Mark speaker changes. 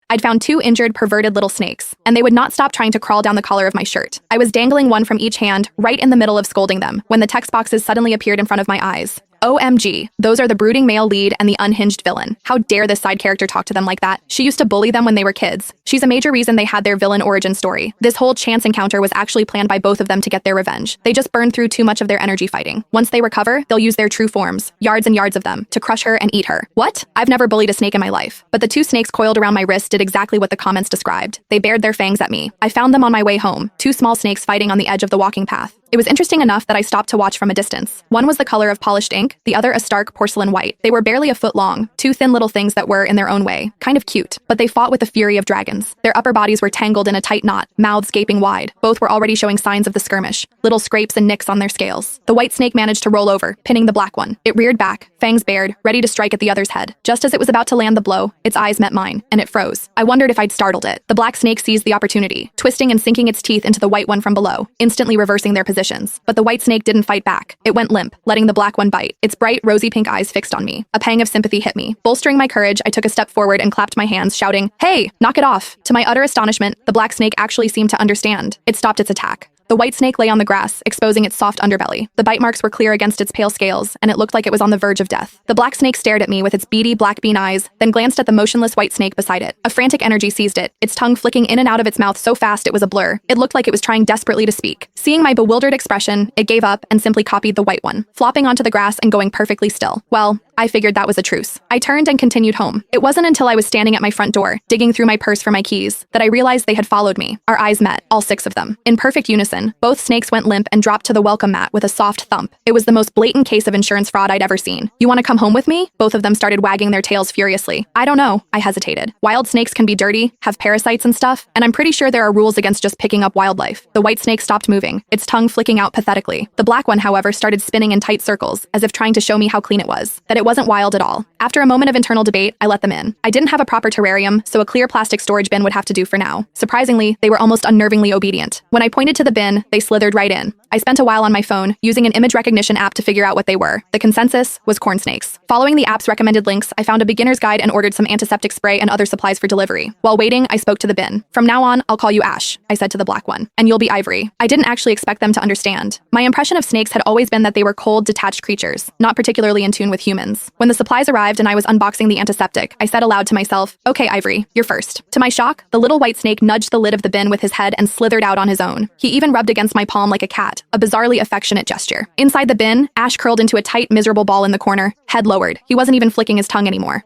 Speaker 1: I'd found two injured, perverted little snakes, and they would not stop trying to crawl down the collar of my shirt. I was dangling one from each hand, right in the middle of scolding them, when the text boxes suddenly appeared in front of my eyes. OMG, those are the brooding male lead and the unhinged villain. How dare this side character talk to them like that? She used to bully them when they were kids. She's a major reason they had their villain origin story. This whole chance encounter was actually planned by both of them to get their revenge. They just burned through too much of their energy fighting. Once they recover, they'll use their true forms, yards and yards of them, to crush her and eat her. What? I've never bullied a snake in my life. But the two snakes coiled around my wrist did exactly what the comments described. They bared their fangs at me. I found them on my way home, two small snakes fighting on the edge of the walking path. It was interesting enough that I stopped to watch from a distance. One was the color of polished ink, the other a stark porcelain white. They were barely a foot long, two thin little things that were, in their own way, kind of cute. But they fought with the fury of dragons. Their upper bodies were tangled in a tight knot, mouths gaping wide. Both were already showing signs of the skirmish, little scrapes and nicks on their scales. The white snake managed to roll over, pinning the black one. It reared back, fangs bared, ready to strike at the other's head. Just as it was about to land the blow, its eyes met mine, and it froze. I wondered if I'd startled it. The black snake seized the opportunity, twisting and sinking its teeth into the white one from below, instantly reversing their positions. But the white snake didn't fight back. It went limp, letting the black one bite, its bright, rosy pink eyes fixed on me. A pang of sympathy hit me. Bolstering my courage, I took a step forward and clapped my hands, shouting, "Hey, knock it off!" To my utter astonishment, the black snake actually seemed to understand. It stopped its attack. The white snake lay on the grass, exposing its soft underbelly. The bite marks were clear against its pale scales, and it looked like it was on the verge of death. The black snake stared at me with its beady black bean eyes, then glanced at the motionless white snake beside it. A frantic energy seized it, its tongue flicking in and out of its mouth so fast it was a blur. It looked like it was trying desperately to speak. Seeing my bewildered expression, it gave up and simply copied the white one, flopping onto the grass and going perfectly still. Well, I figured that was a truce. I turned and continued home. It wasn't until I was standing at my front door, digging through my purse for my keys, that I realized they had followed me. Our eyes met, all six of them. In perfect unison, both snakes went limp and dropped to the welcome mat with a soft thump. It was the most blatant case of insurance fraud I'd ever seen. "You want to come home with me?" Both of them started wagging their tails furiously. "I don't know," I hesitated. "Wild snakes can be dirty, have parasites and stuff, and I'm pretty sure there are rules against just picking up wildlife." The white snake stopped moving, its tongue flicking out pathetically. The black one, however, started spinning in tight circles, as if trying to show me how clean it was, that it wasn't wild at all. After a moment of internal debate, I let them in. I didn't have a proper terrarium, so a clear plastic storage bin would have to do for now. Surprisingly, they were almost unnervingly obedient. When I pointed to the bin, they slithered right in. I spent a while on my phone, using an image recognition app to figure out what they were. The consensus was corn snakes. Following the app's recommended links, I found a beginner's guide and ordered some antiseptic spray and other supplies for delivery. While waiting, I spoke to the bin. "From now on, I'll call you Ash," I said to the black one, "and you'll be Ivory." I didn't actually expect them to understand. My impression of snakes had always been that they were cold, detached creatures, not particularly in tune with humans. When the supplies arrived and I was unboxing the antiseptic, I said aloud to myself, "Okay, Ivory, you're first." To my shock, the little white snake nudged the lid of the bin with his head and slithered out on his own. He even rubbed against my palm like a cat, a bizarrely affectionate gesture. Inside the bin, Ash curled into a tight, miserable ball in the corner, head lowered. He wasn't even flicking his tongue anymore.